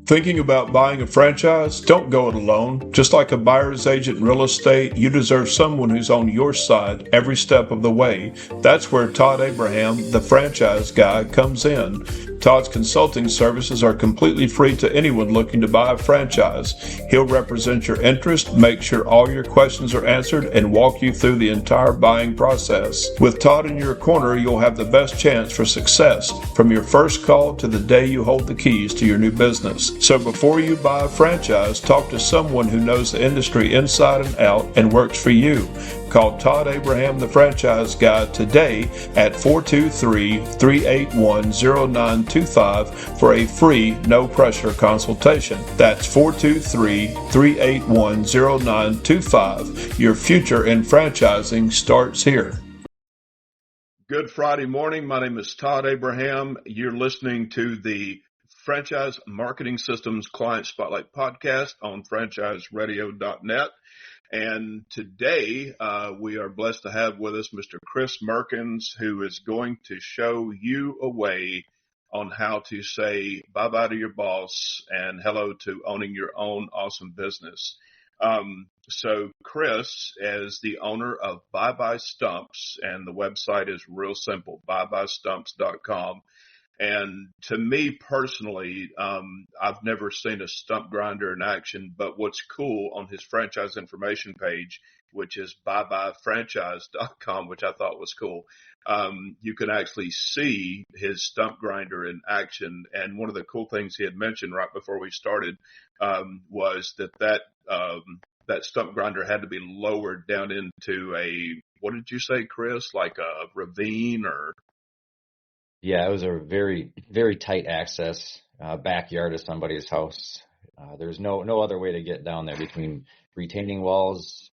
Thinking about buying a franchise? Don't go it alone. Just like a buyer's agent in real estate, you deserve someone who's on your side every step of the way. That's where Todd Abraham, the franchise guy, comes in. Todd's consulting services are completely free to anyone looking to buy a franchise. He'll represent your interest, make sure all your questions are answered, and walk you through the entire buying process. With Todd in your corner, you'll have the best chance for success from your first call to the day you hold the keys to your new business. So before you buy a franchise, talk to someone who knows the industry inside and out and works for you. Call Todd Abraham, the franchise guy, today at 423-381-0925 for a free, no-pressure consultation. That's 423-381-0925. Your future in franchising starts here. Good Friday morning. My name is Todd Abraham. You're listening to the Franchise Marketing Systems Client Spotlight podcast on franchiseradio.net. And today we are blessed to have with us Mr. Chris Merkins, who is going to show you a way on how to say bye-bye to your boss and hello to owning your own awesome business. So Chris is the owner of Bye Bye Stumps, and the website is real simple, byebystumps.com. And to me personally, I've never seen a stump grinder in action, but what's cool on his franchise information page, which is byebysfranchise.com, which I thought was cool, you can actually see his stump grinder in action. And one of the cool things he had mentioned right before we started was that stump grinder had to be lowered down into what did you say, Chris, like a ravine or? Yeah, it was a very, very tight access backyard of somebody's house. There's no other way to get down there between retaining walls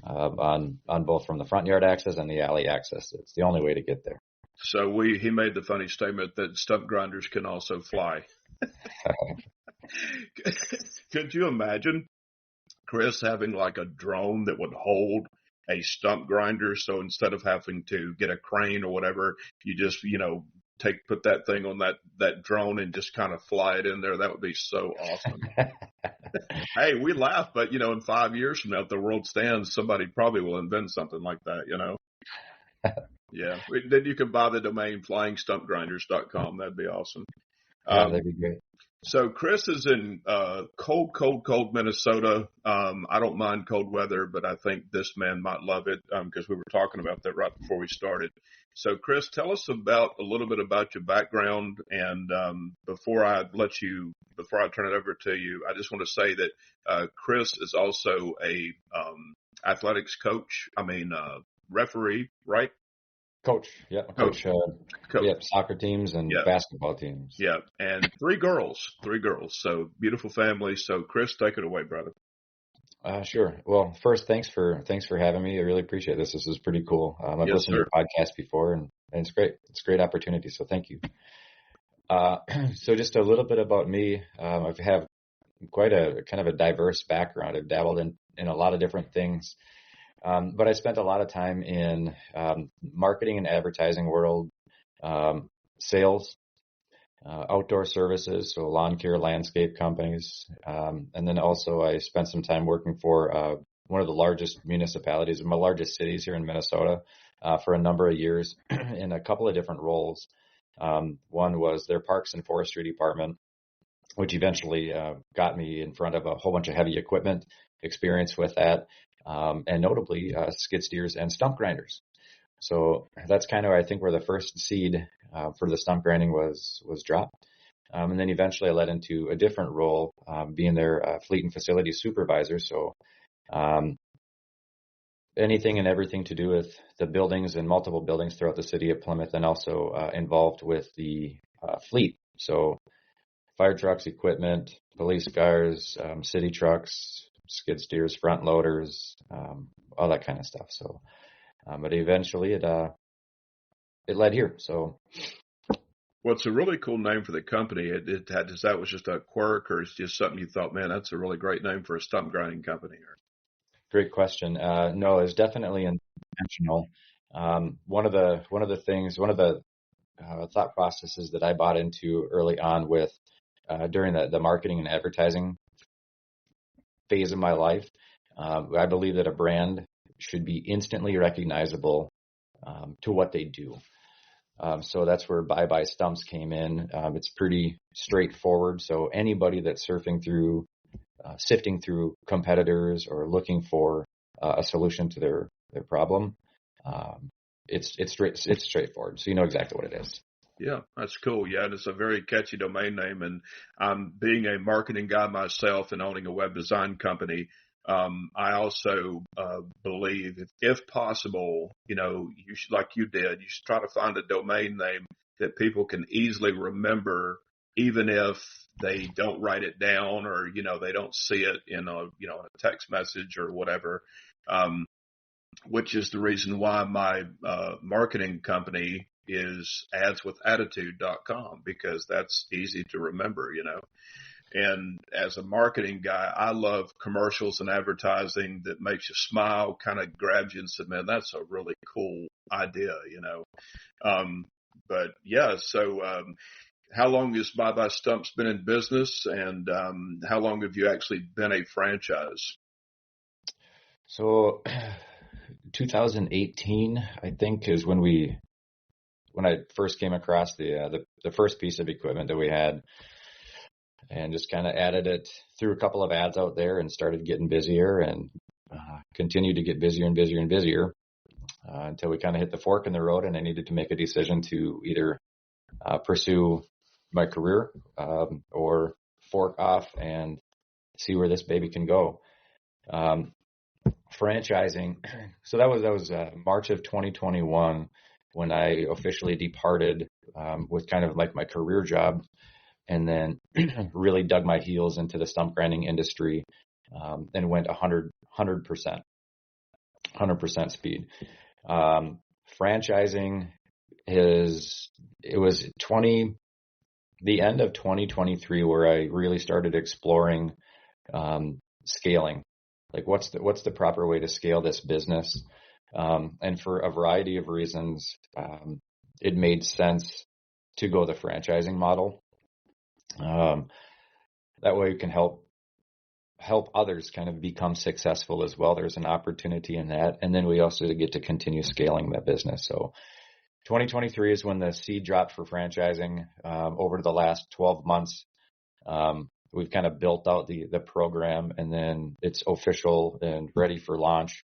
on both from the front yard access and the alley access. It's the only way to get there. So he made the funny statement that stump grinders can also fly. Could you imagine, Chris, having like a drone that would hold a stump grinder? So instead of having to get a crane or whatever, you just, put that thing on that drone and just kind of fly it in there. That would be so awesome. Hey, we laugh, but in 5 years from now, if the world stands, somebody probably will invent something like that, Yeah. Then you can buy the domain flyingstumpgrinders.com. That'd be awesome. Yeah, that'd be great. So Chris is in cold Minnesota. I don't mind cold weather, but I think this man might love it because we were talking about that right before we started. So Chris, tell us a little bit about your background. And before I turn it over to you, I just want to say that Chris is also a athletics coach. Referee, right? Coach. Yeah. Coach. Yep. Soccer teams and basketball teams. Yeah. And three girls. So beautiful family. So Chris, take it away, brother. Sure. Well, first, thanks for having me. I really appreciate this. This is pretty cool. I've listened to your podcast before and it's great. It's a great opportunity. So thank you. So just a little bit about me. I have quite a kind of a diverse background. I've dabbled in a lot of different things. But I spent a lot of time in marketing and advertising world, sales, outdoor services, so lawn care, landscape companies. And then also I spent some time working for one of the largest municipalities, one of the largest cities here in Minnesota for a number of years in a couple of different roles. One was their Parks and Forestry Department, which eventually got me in front of a whole bunch of heavy equipment, experience with that. And notably skid steers and stump grinders. So that's kind of, I think, where the first seed for the stump grinding was dropped. And then eventually I led into a different role, being their fleet and facility supervisor. So anything and everything to do with the buildings and multiple buildings throughout the city of Plymouth, and also involved with the fleet. So fire trucks, equipment, police cars, city trucks, skid steers, front loaders, all that kind of stuff. So, but eventually it led here. So, well, it's a really cool name for the company. That was just a quirk, or it's just something you thought, man, that's a really great name for a stump grinding company? Great question. No, it's definitely intentional. One of the thought processes that I bought into early on with during the marketing and advertising phase of my life. I believe that a brand should be instantly recognizable to what they do. So that's where Bye Bye Stumps came in. It's pretty straightforward. So anybody that's sifting through competitors or looking for a solution to their problem, it's straightforward. So you know exactly what it is. Yeah, that's cool. Yeah, it's a very catchy domain name. And being a marketing guy myself and owning a web design company, I also believe if possible, you should, like you did, you should try to find a domain name that people can easily remember, even if they don't write it down or, they don't see it in a text message or whatever. Which is the reason why my marketing company is adswithattitude.com, because that's easy to remember, And as a marketing guy, I love commercials and advertising that makes you smile, kind of grabs you and said, man, that's a really cool idea, But yeah, so how long has Bye Bye Stumps been in business, and how long have you actually been a franchise? So 2018, I think, is when I first came across the first piece of equipment that we had, and just kind of added it through a couple of ads out there and started getting busier and continued to get busier and busier and busier until we kind of hit the fork in the road, and I needed to make a decision to either pursue my career or fork off and see where this baby can go. Franchising. So that was March of 2021 when I officially departed with kind of like my career job, and then really dug my heels into the stump grinding industry and went 100% speed. Franchising it was the end of 2023 where I really started exploring scaling. Like what's the proper way to scale this business? And for a variety of reasons, it made sense to go the franchising model. That way we can help others kind of become successful as well. There's an opportunity in that. And then we also get to continue scaling that business. So 2023 is when the seed dropped for franchising. Over the last 12 months, we've kind of built out the program, and then it's official and ready for launch,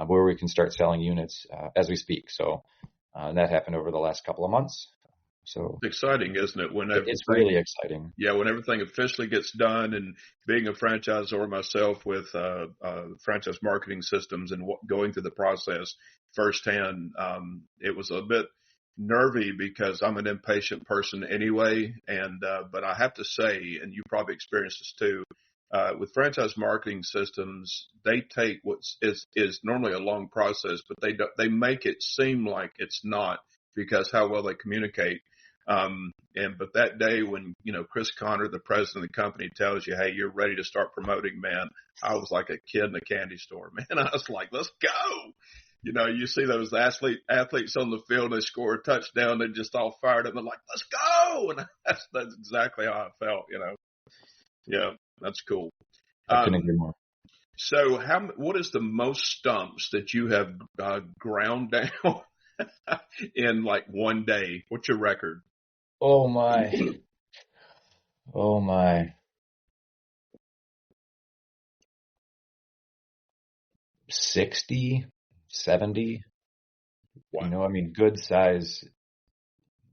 where we can start selling units as we speak. So that happened over the last couple of months. So it's exciting, isn't it? It's really exciting. Yeah, when everything officially gets done, and being a franchisor myself with franchise marketing systems and going through the process firsthand, it was a bit nervy because I'm an impatient person anyway. But I have to say, and you probably experienced this too, with franchise marketing systems, they take what is normally a long process, but they make it seem like it's not, because how well they communicate. But that day when, Chris Connor, the president of the company, tells you, hey, you're ready to start promoting, man, I was like a kid in a candy store, man. I was like, let's go. You see those athletes on the field, they score a touchdown, they're just all fired up and like, let's go. And that's exactly how I felt, Yeah, that's cool. I couldn't agree more. So what is the most stumps that you have ground down in like one day? What's your record? Oh my. 60, 70. Wow. Good size.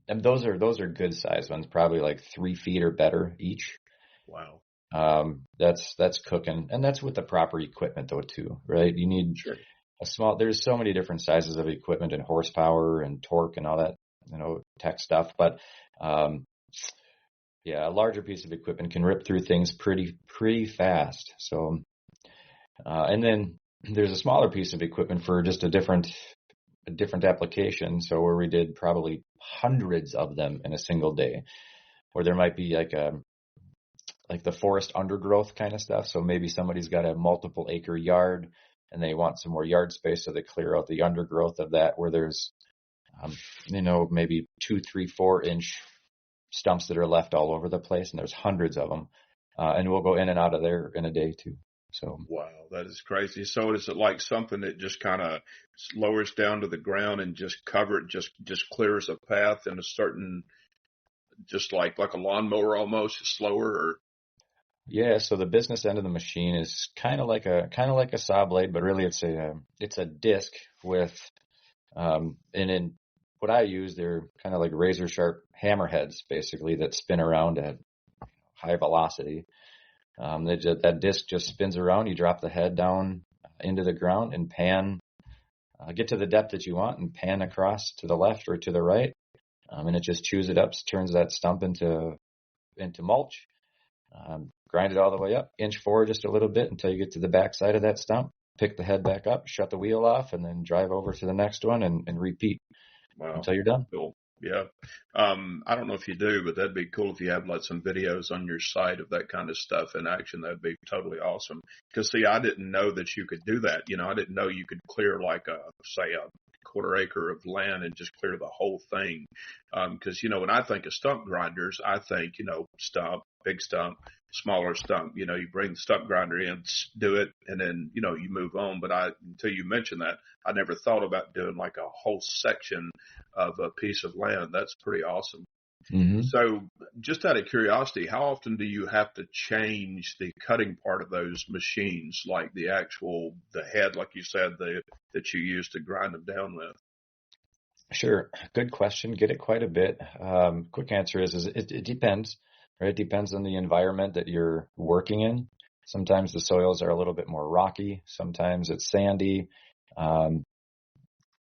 And those are good size ones, probably like 3 feet or better each. Wow. That's cooking. And that's with the proper equipment though too, right? You need there's so many different sizes of equipment and horsepower and torque and all that, tech stuff. But, a larger piece of equipment can rip through things pretty fast. So, and then there's a smaller piece of equipment for just a different application. So where we did probably hundreds of them in a single day, or there might be like the forest undergrowth kind of stuff. So maybe somebody's got a multiple acre yard and they want some more yard space, so they clear out the undergrowth of that, where there's, maybe 2, 3, 4 inch stumps that are left all over the place, and there's hundreds of them. And we'll go in and out of there in a day too. So wow, that is crazy. So is it like something that just kind of lowers down to the ground and just just clears a path in a certain, just like a lawnmower almost, slower? Or yeah, so the business end of the machine is kind of like a saw blade, but really it's a disc with and in what I use, they're kind of like razor sharp hammerheads basically that spin around at high velocity. That disc just spins around. You drop the head down into the ground and pan, get to the depth that you want and pan across to the left or to the right. And it just chews it up, turns that stump into mulch. Grind it all the way up, inch forward just a little bit until you get to the back side of that stump. Pick the head back up, shut the wheel off, and then drive over to the next one and repeat until you're done. Cool. Yeah. I don't know if you do, but that'd be cool if you have some videos on your site of that kind of stuff in action. That'd be totally awesome. Because see, I didn't know that you could do that. I didn't know you could clear say a quarter acre of land and just clear the whole thing. Because, when I think of stump grinders, I think, stump, big stump, smaller stump. You bring the stump grinder in, do it, and then, you move on. But until you mentioned that, I never thought about doing a whole section of a piece of land. That's pretty awesome. Mm-hmm. So just out of curiosity, how often do you have to change the cutting part of those machines, like the head, like you said, that you use to grind them down with? Sure. Good question. Get it quite a bit. Quick answer is it depends, right? It depends on the environment that you're working in. Sometimes the soils are a little bit more rocky. Sometimes it's sandy.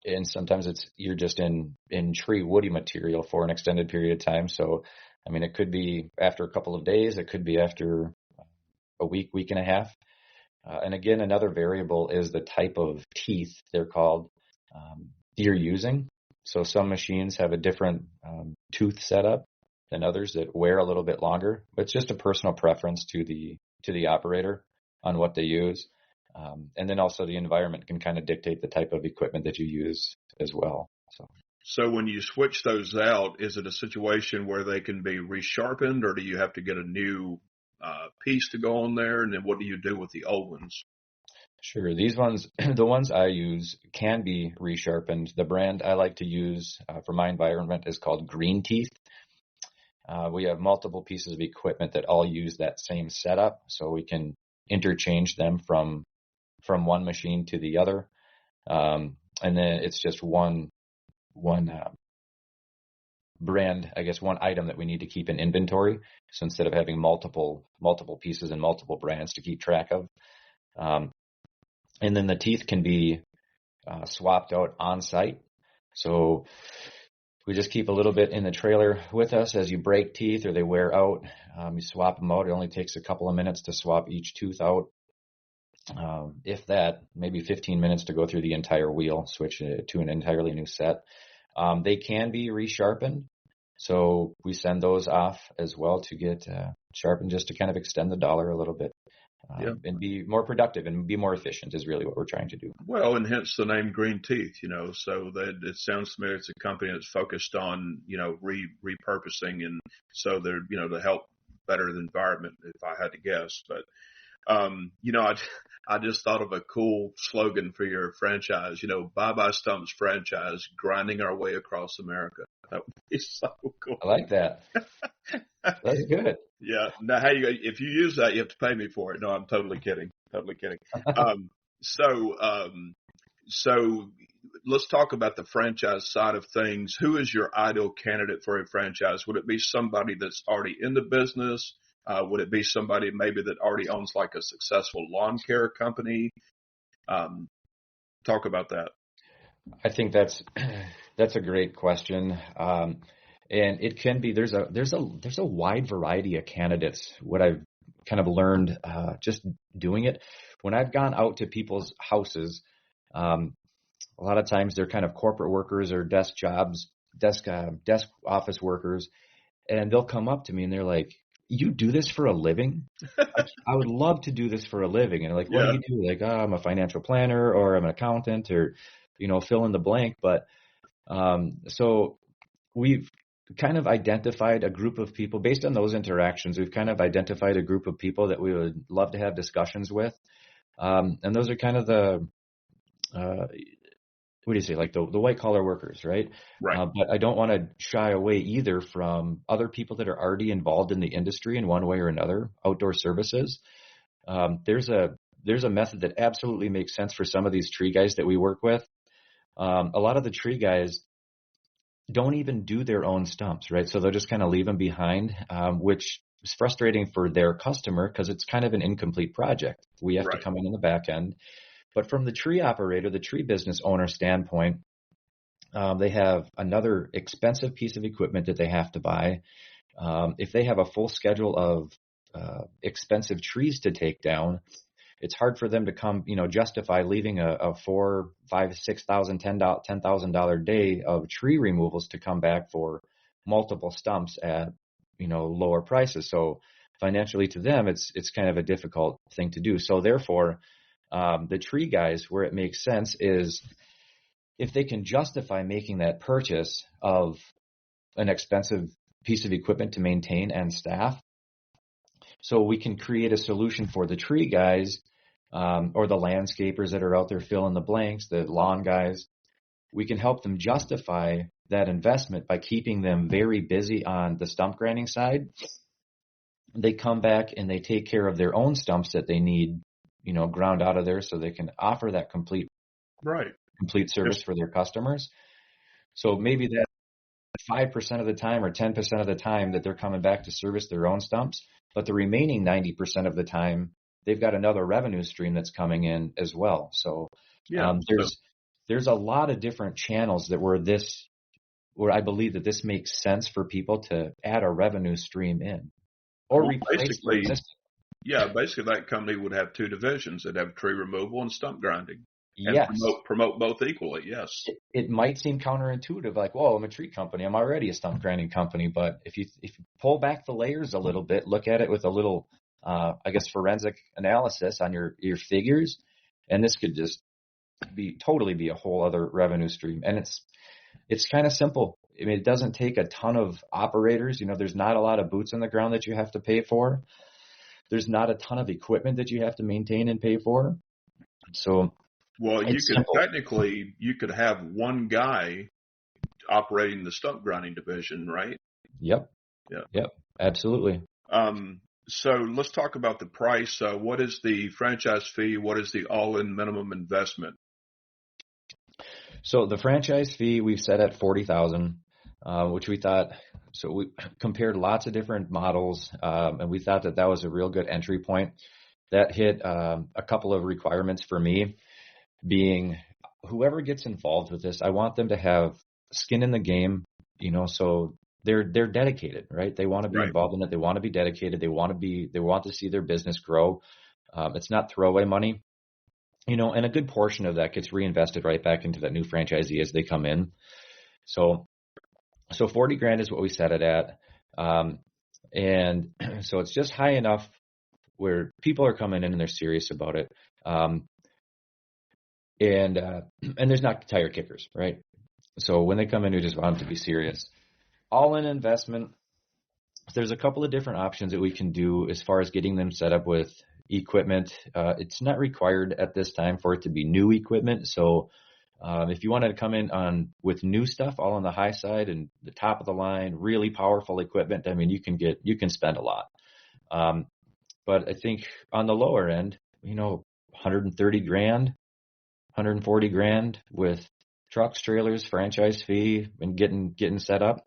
And sometimes you're just in tree woody material for an extended period of time. So, I mean, it could be after a couple of days. It could be after a week and a half. And again, another variable is the type of teeth, they're called, you're using. So some machines have a different tooth setup than others that wear a little bit longer. But it's just a personal preference to the operator on what they use. And then also the environment can kind of dictate the type of equipment that you use as well. So when you switch those out, is it a situation where they can be resharpened, or do you have to get a new piece to go on there? And then what do you do with the old ones? Sure. These ones, the ones I use can be resharpened. The brand I like to use for my environment is called Green Teeth. We have multiple pieces of equipment that all use that same setup, so we can interchange them from one machine to the other. And then it's just one brand, I guess, one item that we need to keep in inventory. So instead of having multiple pieces and multiple brands to keep track of. And then the teeth can be swapped out on site. So we just keep a little bit in the trailer with us as you break teeth or they wear out. You swap them out. It only takes a couple of minutes to swap each tooth out. If that, maybe 15 minutes to go through the entire wheel, switch it to an entirely new set. They can be resharpened. So we send those off as well to get sharpened, just to kind of extend the dollar a little bit. And be more productive and be more efficient is really what we're trying to do. Well, and hence the name Green Teeth, so that it sounds to me it's a company that's focused on, repurposing, and so they're, to help better the environment, if I had to guess. But, I just thought of a cool slogan for your franchise, Bye Bye Stumps franchise, grinding our way across America. That would be so cool. I like that. That's good. Yeah. Now, if you use that, you have to pay me for it. No, I'm totally kidding. Totally kidding. So let's talk about the franchise side of things. Who is your ideal candidate for a franchise? Would it be somebody that's already in the business? Would it be somebody maybe that already owns like a successful lawn care company? Talk about that. I think that's a great question. And it can be, there's a wide variety of candidates. What I've kind of learned, just doing it, when I've gone out to people's houses, a lot of times they're kind of corporate workers or desk office workers, and they'll come up to me and they're like, "You do this for a living?" I would love to do this for a living. And like, what do you do? Like, I'm a financial planner, or I'm an accountant, or, fill in the blank. But, so kind of identified a group of people based on those interactions. We've kind of identified a group of people that we would love to have discussions with. And those are kind of the, what do you say, like the white collar workers, right? Right. But I don't want to shy away either from other people that are already involved in the industry in one way or another, outdoor services. There's a method that absolutely makes sense for some of these tree guys that we work with. A lot of the tree guys don't even do their own stumps, right? So they'll just kind of leave them behind, which is frustrating for their customer because it's kind of an incomplete project. We have to come in the back end. But from the tree operator, the tree business owner standpoint, they have another expensive piece of equipment that they have to buy. If they have a full schedule of expensive trees to take down, it's hard for them to come, justify leaving a $4,000, $5,000, $6,000, $10,000 day of tree removals to come back for multiple stumps at, lower prices. So financially to them, it's kind of a difficult thing to do. So therefore, the tree guys, where it makes sense is if they can justify making that purchase of an expensive piece of equipment to maintain and staff. So we can create a solution for the tree guys, or the landscapers that are out there filling the blanks, the lawn guys. We can help them justify that investment by keeping them very busy on the stump grinding side. They come back and they take care of their own stumps that they need, ground out of there so they can offer that complete service for their customers. So maybe that 5% of the time or 10% of the time that they're coming back to service their own stumps, but the remaining 90% of the time, they've got another revenue stream that's coming in as well. So there's a lot of different channels where I believe that this makes sense for people to add a revenue stream in or replace their existing. Yeah, basically that company would have two divisions. It'd have tree removal and stump grinding. And yes. Promote both equally. Yes. It might seem counterintuitive, like, whoa, I'm a tree company. I'm already a stump grinding company. But if you pull back the layers a little bit, look at it with a little, forensic analysis on your figures, and this could just totally be a whole other revenue stream. And it's kind of simple. I mean, it doesn't take a ton of operators. There's not a lot of boots on the ground that you have to pay for. There's not a ton of equipment that you have to maintain and pay for. So, well, you could have one guy operating the stump grinding division, right? Yep. Absolutely. So let's talk about the price. What is the franchise fee? What is the all-in minimum investment? So the franchise fee we've set at $40,000, which we thought. So we compared lots of different models, and we thought that was a real good entry point. That hit a couple of requirements for me, being whoever gets involved with this, I want them to have skin in the game, so they're dedicated, right? They want to be involved in it. They want to be dedicated. They want to see their business grow. It's not throwaway money, and a good portion of that gets reinvested right back into that new franchisee as they come in. So $40,000 is what we set it at. And so it's just high enough where people are coming in and they're serious about it. And there's not tire kickers, right? So when they come in, we just want them to be serious. All in investment, there's a couple of different options that we can do as far as getting them set up with equipment. It's not required at this time for it to be new equipment. So if you wanted to come in with new stuff, all on the high side and the top of the line, really powerful equipment, I mean, you can spend a lot. But I think on the lower end, $130,000, $140,000 with trucks, trailers, franchise fee, and getting set up,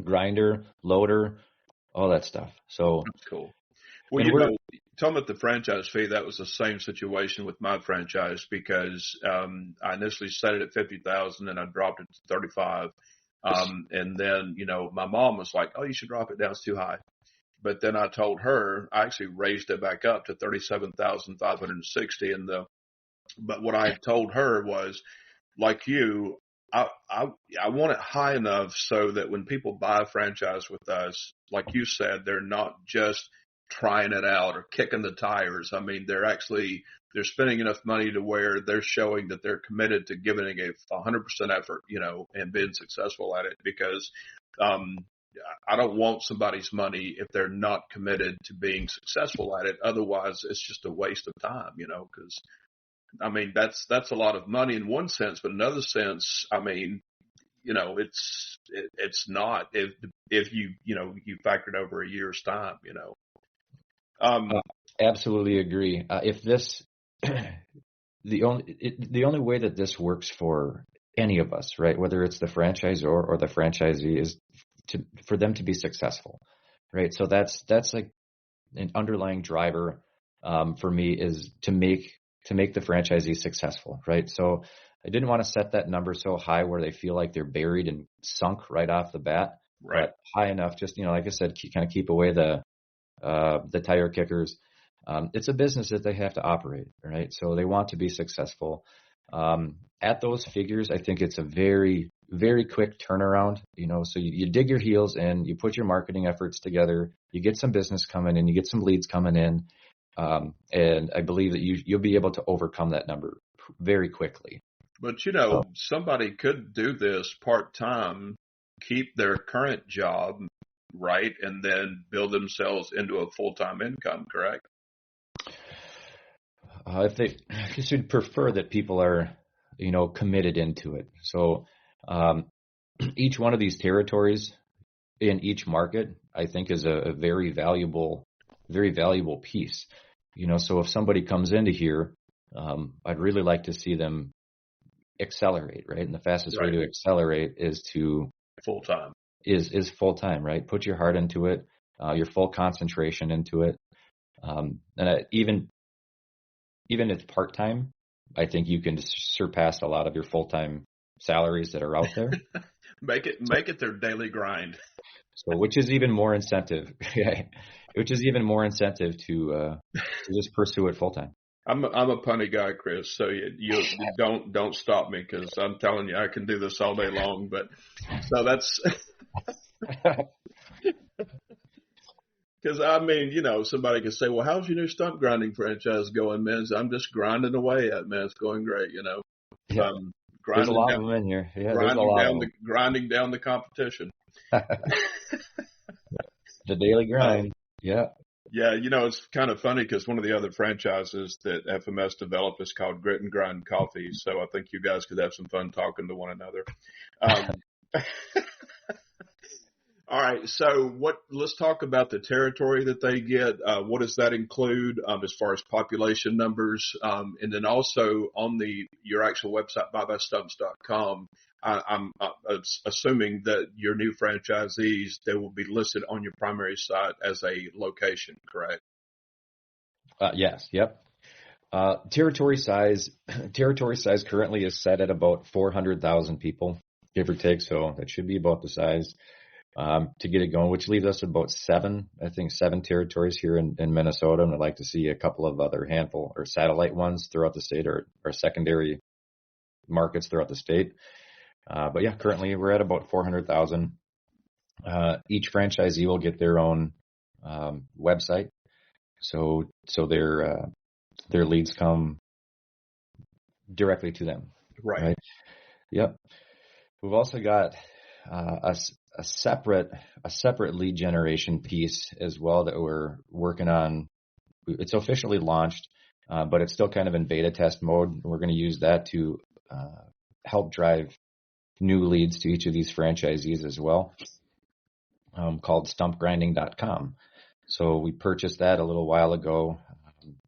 grinder, loader, all that stuff. So that's cool. Well, tell me about the franchise fee. That was the same situation with my franchise because I initially set it at $50,000 and I dropped it to $35,000. And then my mom was like, "Oh, you should drop it down. It's too high." But then I told her I actually raised it back up to $37,560. But what I told her was, like you, I want it high enough so that when people buy a franchise with us, like you said, they're not just trying it out or kicking the tires. I mean, they're spending enough money to where they're showing that they're committed to giving it 100% effort, and being successful at it. Because I don't want somebody's money if they're not committed to being successful at it. Otherwise, it's just a waste of time, because I mean, that's a lot of money in one sense, but in another sense, I mean, it's not if you factored over a year's time, Absolutely agree. If this, the only way that this works for any of us, right, whether it's the franchisor or the franchisee, is for them to be successful, right? So that's like an underlying driver for me, is to make the franchisee successful, right? So I didn't want to set that number so high where they feel like they're buried and sunk right off the bat, right. But high enough, just, like I said, kind of keep away the tire kickers. It's a business that they have to operate, right? So they want to be successful. At those figures, I think it's a very, very quick turnaround, so you dig your heels in, you put your marketing efforts together, you get some business coming in, you get some leads coming in. And I believe that you'll be able to overcome that number very quickly. But, somebody could do this part-time, keep their current job, right, and then build themselves into a full-time income, correct? If they should prefer that people are, committed into it. So each one of these territories in each market, I think, is a very valuable piece. So if somebody comes into here, I'd really like to see them accelerate, right? And the fastest way to accelerate is to full-time. Is full-time, right? Put your heart into it, your full concentration into it. And even if it's part-time, I think you can surpass a lot of your full-time salaries that are out there. Make it their daily grind. So, which is even more incentive, which is even more incentive to just pursue it full-time. I'm a punny guy, Chris. So you don't stop me, because I'm telling you, I can do this all day long. But so that's because I mean, somebody can say, "Well, how's your new stump grinding franchise going, man?" So I'm just grinding away at it, man. It's going great, Yeah. There's a lot of them in here. Yeah, grinding down the competition. The daily grind. Yeah. Yeah, it's kind of funny because one of the other franchises that FMS developed is called Grit and Grind Coffee. So I think you guys could have some fun talking to one another. All right. So let's talk about the territory that they get. What does that include as far as population numbers? And then also on your actual website, byebystumps.com, I'm assuming that your new franchisees, they will be listed on your primary site as a location, correct? Yes. Yep. Territory size currently is set at about 400,000 people, give or take. So that should be about the size to get it going, which leaves us about seven territories here in Minnesota. And I'd like to see a couple of other handful or satellite ones throughout the state, or secondary markets throughout the state. But yeah, currently we're at about 400,000. Each franchisee will get their own website, so their leads come directly to them. Right. Yep. We've also got a separate lead generation piece as well that we're working on. It's officially launched, but it's still kind of in beta test mode. We're going to use that to help drive new leads to each of these franchisees as well, called stumpgrinding.com. So we purchased that a little while ago,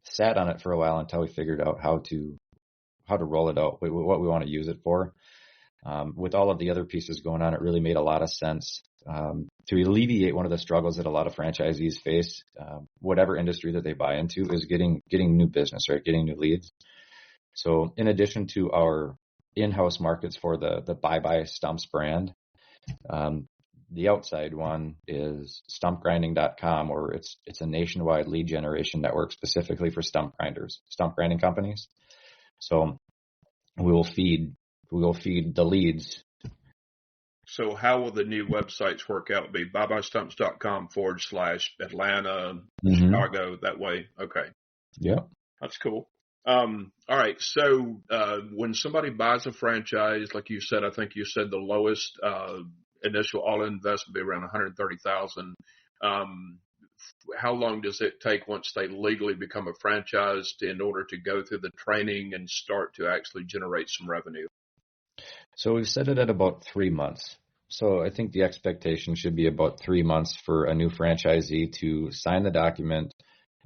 sat on it for a while until we figured out how to roll it out, what we want to use it for. With all of the other pieces going on, it really made a lot of sense to alleviate one of the struggles that a lot of franchisees face, whatever industry that they buy into, is getting new business, right? Getting new leads. So in addition to our in-house markets for the Bye Bye Stumps brand, the outside one is stumpgrinding.com, or it's a nationwide lead generation network specifically for stump grinding companies. So we will feed the leads. So how will the new websites work out? Be byebystumps.com /Atlanta, Chicago, that way. Okay. Yeah. That's cool. All right. So when somebody buys a franchise, like you said, I think you said the lowest initial all-in investment be around $130,000. How long does it take once they legally become a franchise in order to go through the training and start to actually generate some revenue? So we've set it at about 3 months. So I think the expectation should be about 3 months for a new franchisee to sign the document,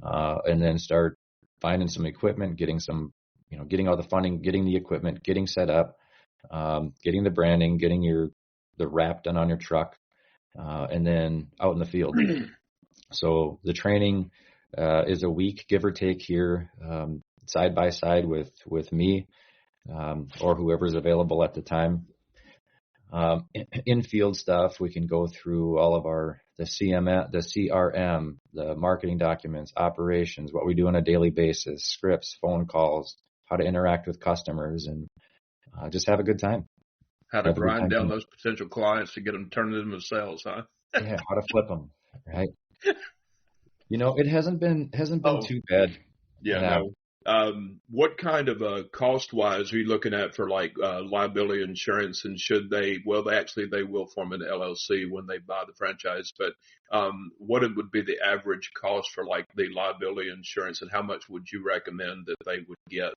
and then start finding some equipment, getting getting all the funding, getting the equipment, getting set up, getting the branding, getting the wrap done on your truck, and then out in the field. So the training is a week, give or take here, side by side with me, or whoever's available at the time. In-field stuff, we can go through all of the CRM, the marketing documents, operations, what we do on a daily basis, scripts, phone calls, how to interact with customers, and just have a good time. How to grind down those potential clients to get them turned into sales, huh? Yeah, how to flip them, right? It hasn't been too bad. Yeah, no. What kind of cost-wise are you looking at for like liability insurance? And they will form an LLC when they buy the franchise, but what would be the average cost for like the liability insurance, and how much would you recommend that they would get?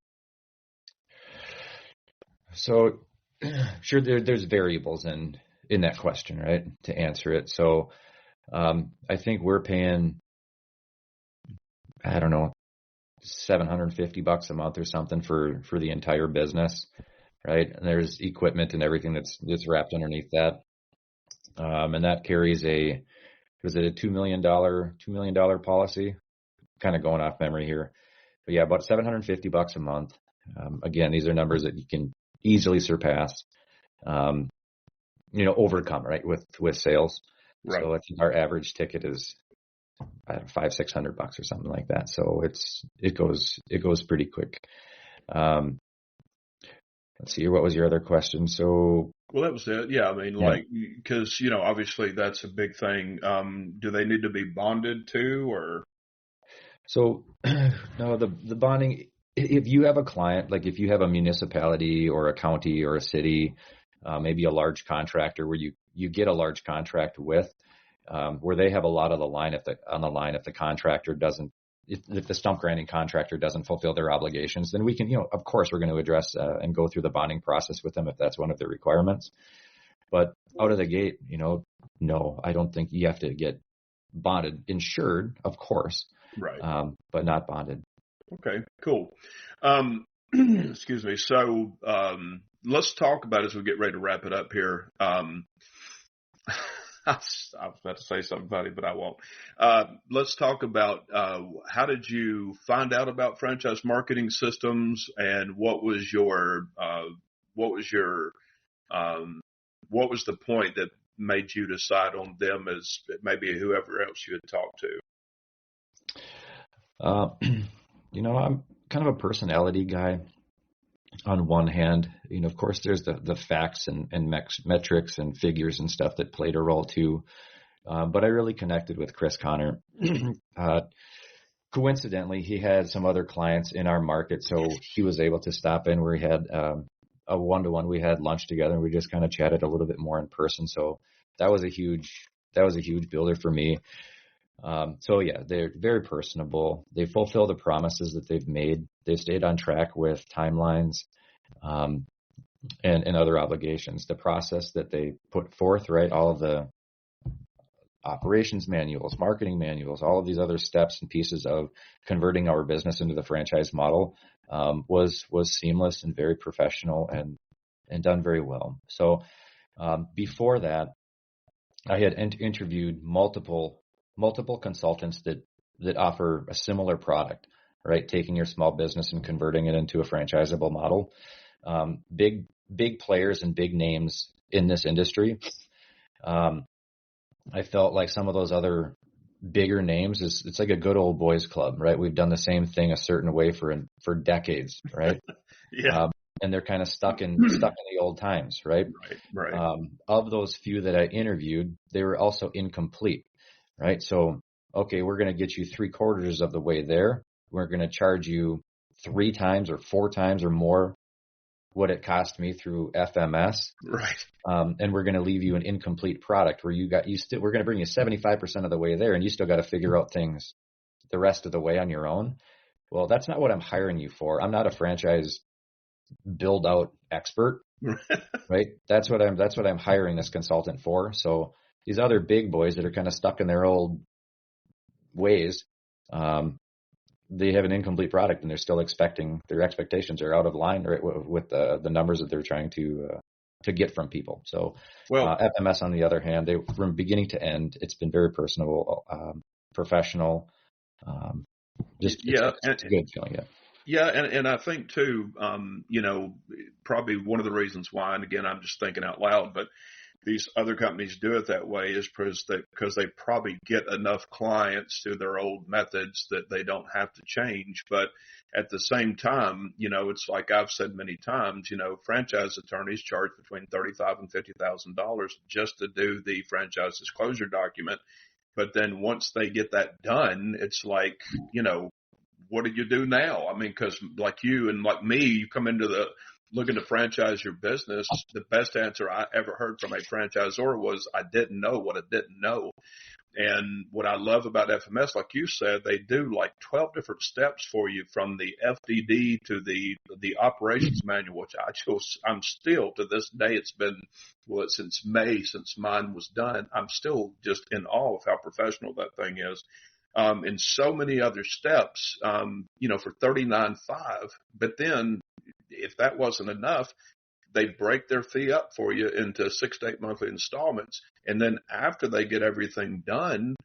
So, sure, there's variables in that question, right, to answer it. So I think we're paying, I don't know, $750 a month or something for the entire business, right? And there's equipment and everything that's wrapped underneath that. And that carries was it a $2 million policy? Kind of going off memory here. But yeah, about $750 a month. Again, these are numbers that you can easily surpass, overcome, right, with sales. Right. So I think our average ticket is $500-600 or something like that. So it goes pretty quick. Let's see, what was your other question? So, well, that was it. Yeah. I mean, like, because, obviously that's a big thing. Do they need to be bonded too, or? So no, the bonding, if you have a client, like if you have a municipality or a county or a city, maybe a large contractor where you get a large contract with, where they have a lot of the line if the contractor doesn't, if the stump grinding contractor doesn't fulfill their obligations, then we can, of course we're going to address and go through the bonding process with them if that's one of their requirements. But out of the gate, no, I don't think you have to get bonded. Insured, of course, right, but not bonded. Okay, cool. Excuse me. So let's talk about, as we get ready to wrap it up here. I was about to say something funny, but I won't. Let's talk about how did you find out about franchise marketing systems, and what was the point that made you decide on them as maybe whoever else you had talked to? I'm kind of a personality guy. On one hand, of course, there's the facts and metrics and figures and stuff that played a role too. But I really connected with Chris Connor. Coincidentally, he had some other clients in our market, so he was able to stop in where he had a one-to-one. We had lunch together, and we just kind of chatted a little bit more in person. So that was a huge builder for me. So yeah, they're very personable. They fulfill the promises that they've made. They've stayed on track with timelines, and other obligations. The process that they put forth, right? All of the operations manuals, marketing manuals, all of these other steps and pieces of converting our business into the franchise model, was seamless and very professional and done very well. So, before that, I had interviewed multiple consultants that offer a similar product, right? Taking your small business and converting it into a franchisable model. Big players and big names in this industry. I felt like some of those other bigger names it's like a good old boys club, right? We've done the same thing a certain way for decades, right? Yeah. And they're kind of stuck in the old times, right? Right. Of those few that I interviewed, they were also incomplete, right? So, okay, we're going to get you 3/4 of the way there. We're going to charge you 3 times or 4 times or more what it cost me through FMS. Right. And we're going to leave you an incomplete product where we're going to bring you 75% of the way there, and you still got to figure out things the rest of the way on your own. Well, that's not what I'm hiring you for. I'm not a franchise build out expert, right? That's what I'm hiring this consultant for. So these other big boys that are kind of stuck in their old ways, they have an incomplete product, and they're still their expectations are out of line, right, with the numbers that they're trying to get from people. So, FMS, on the other hand, from beginning to end, it's been very personable, professional. It's a good feeling. Yeah. Yeah. And I think too, probably one of the reasons why, and again, I'm just thinking out loud, but these other companies do it that way is because they probably get enough clients through their old methods that they don't have to change. But at the same time, it's like I've said many times, franchise attorneys charge between $35,000 and $50,000 just to do the franchise disclosure document. But then once they get that done, it's like, what do you do now? I mean, because like you and like me, you come into looking to franchise your business. The best answer I ever heard from a franchisor was, I didn't know what I didn't know. And what I love about FMS, like you said, they do like 12 different steps for you, from the FDD to the operations manual, which I'm still to this day, it's been, since May, since mine was done, I'm still just in awe of how professional that thing is. And so many other steps, for $39.5. But then if that wasn't enough, they break their fee up for you into 6 to 8 monthly installments. And then after they get everything done,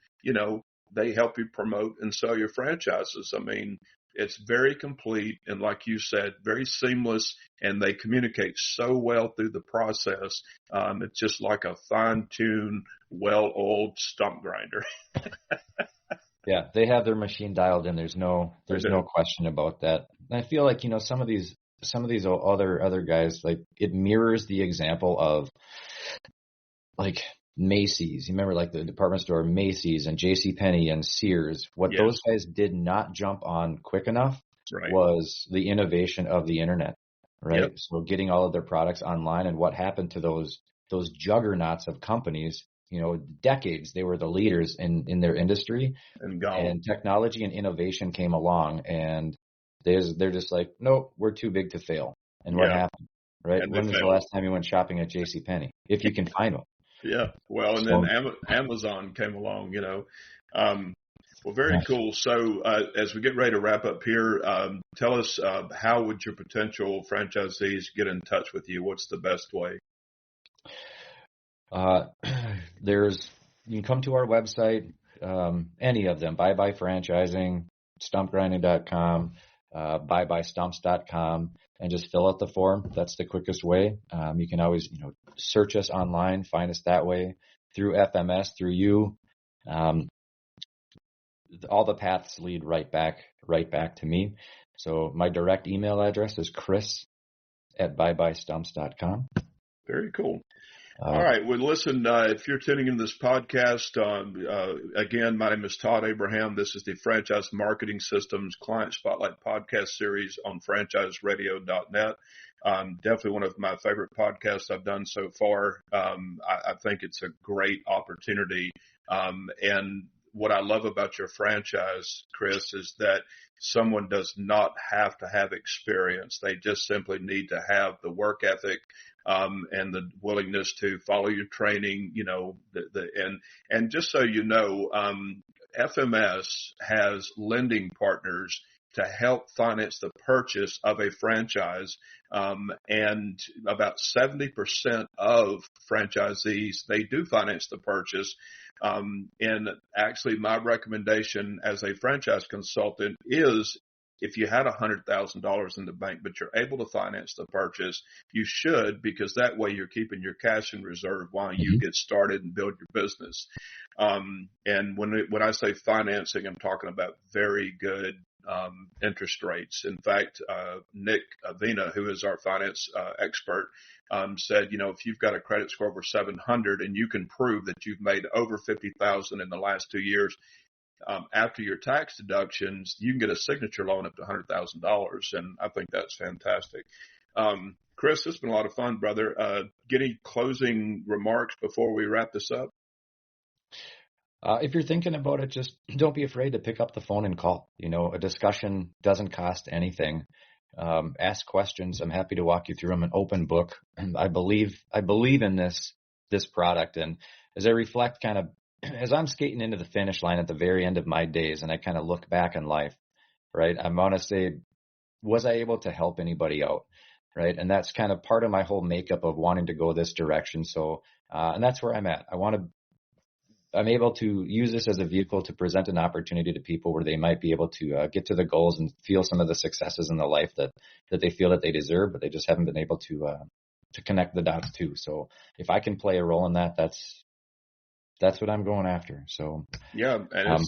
they help you promote and sell your franchises. I mean, it's very complete. And like you said, very seamless, and they communicate so well through the process. It's just like a fine-tuned, well-oiled stump grinder. Yeah, they have their machine dialed in. There's no question about that. And I feel like, some of these other guys, like, it mirrors the example of like Macy's. You remember, like, the department store, Macy's and JCPenney and Sears. What those guys did not jump on quick enough was the innovation of the internet, right? Yep. So getting all of their products online, and what happened to those juggernauts of companies. Decades, they were the leaders in their industry, and technology and innovation came along, and they're just like, nope, we're too big to fail. And what happened, right? When was the last time you went shopping at JCPenney? If you can find them. Yeah. Well, and then Amazon came along, well, very cool. So as we get ready to wrap up here, tell us, how would your potential franchisees get in touch with you? What's the best way? You can come to our website, any of them, Bye Bye Franchising, stumpgrinding.com, byebyestumps.com, and just fill out the form. That's the quickest way. You can always, search us online, find us that way, through FMS, through you. All the paths lead right back to me. So my direct email address is chris@byebyestumps.com. Very cool. All right. Well, listen, if you're tuning into this podcast, again, my name is Todd Abraham. This is the Franchise Marketing Systems Client Spotlight podcast series on franchiseradio.net. Definitely one of my favorite podcasts I've done so far. I think it's a great opportunity. And what I love about your franchise, Chris, is that someone does not have to have experience. They just simply need to have the work ethic, and the willingness to follow your training, and just so you know, FMS has lending partners to help finance the purchase of a franchise. And about 70% of franchisees, they do finance the purchase. And actually my recommendation as a franchise consultant is, if you had $100,000 in the bank, but you're able to finance the purchase, you should, because that way you're keeping your cash in reserve while you get started and build your business. And when I say financing, I'm talking about very good interest rates. In fact, Nick Avena, who is our finance expert, said, if you've got a credit score over 700 and you can prove that you've made over 50,000 in the last 2 years, after your tax deductions, you can get a signature loan up to $100,000. And I think that's fantastic. Chris, it's been a lot of fun, brother. Any closing remarks before we wrap this up? If you're thinking about it, just don't be afraid to pick up the phone and call. A discussion doesn't cost anything. Ask questions. I'm happy to walk you through them. An open book. I believe in this product, and as I reflect, kind of as I'm skating into the finish line at the very end of my days, and I kind of look back in life, right? I want to say, was I able to help anybody out, right? And that's kind of part of my whole makeup of wanting to go this direction. So, and that's where I'm at. I'm able to use this as a vehicle to present an opportunity to people where they might be able to get to the goals and feel some of the successes in the life that they feel that they deserve, but they just haven't been able to connect the dots to. So if I can play a role in that, that's what I'm going after. So yeah, and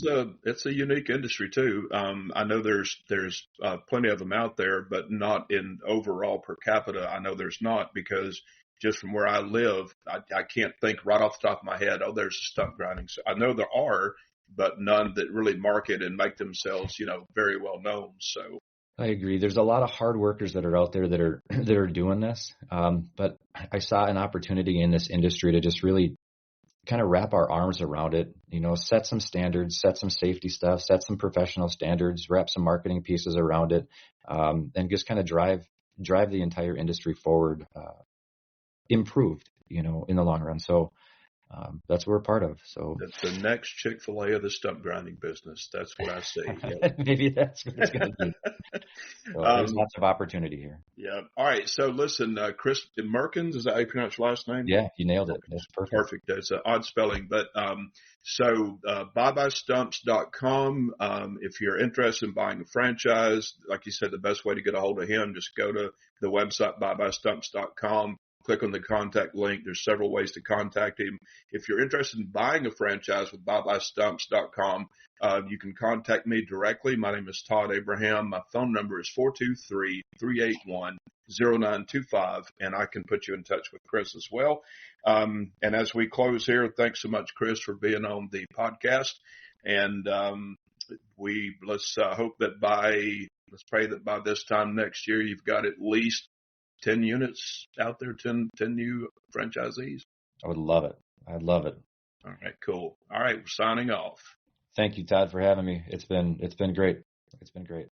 it's a unique industry too. I know there's plenty of them out there, but not in overall per capita. I know there's not, because just from where I live, I can't think right off the top of my head, oh, there's a stump grinding. So I know there are, but none that really market and make themselves, very well known. So I agree. There's a lot of hard workers that are out there that are doing this. But I saw an opportunity in this industry to just really kind of wrap our arms around it, set some standards, set some safety stuff, set some professional standards, wrap some marketing pieces around it, and just kind of drive the entire industry forward, improved, in the long run. So that's what we're part of. So the next Chick-fil-A of the stump grinding business. That's what I see. Yeah. Maybe that's what it's going to be. So there's lots of opportunity here. Yeah. All right. So listen, Chris Merkins, is that how you pronounce your last name? Yeah, you nailed it. That's perfect. Perfect. It's an odd spelling, but ByeByeStumps.com. If you're interested in buying a franchise, like you said, the best way to get a hold of him, just go to the website ByeByeStumps.com. Click on the contact link. There's several ways to contact him. If you're interested in buying a franchise with ByeByeStumps.com, you can contact me directly. My name is Todd Abraham. My phone number is 423-381-0925, and I can put you in touch with Chris as well. And as we close here, thanks so much, Chris, for being on the podcast. And let's hope that let's pray that by this time next year, you've got at least 10 units out there, 10 new franchisees. I would love it. I'd love it. All right, cool. All right, we're signing off. Thank you, Todd, for having me. It's been great. It's been great.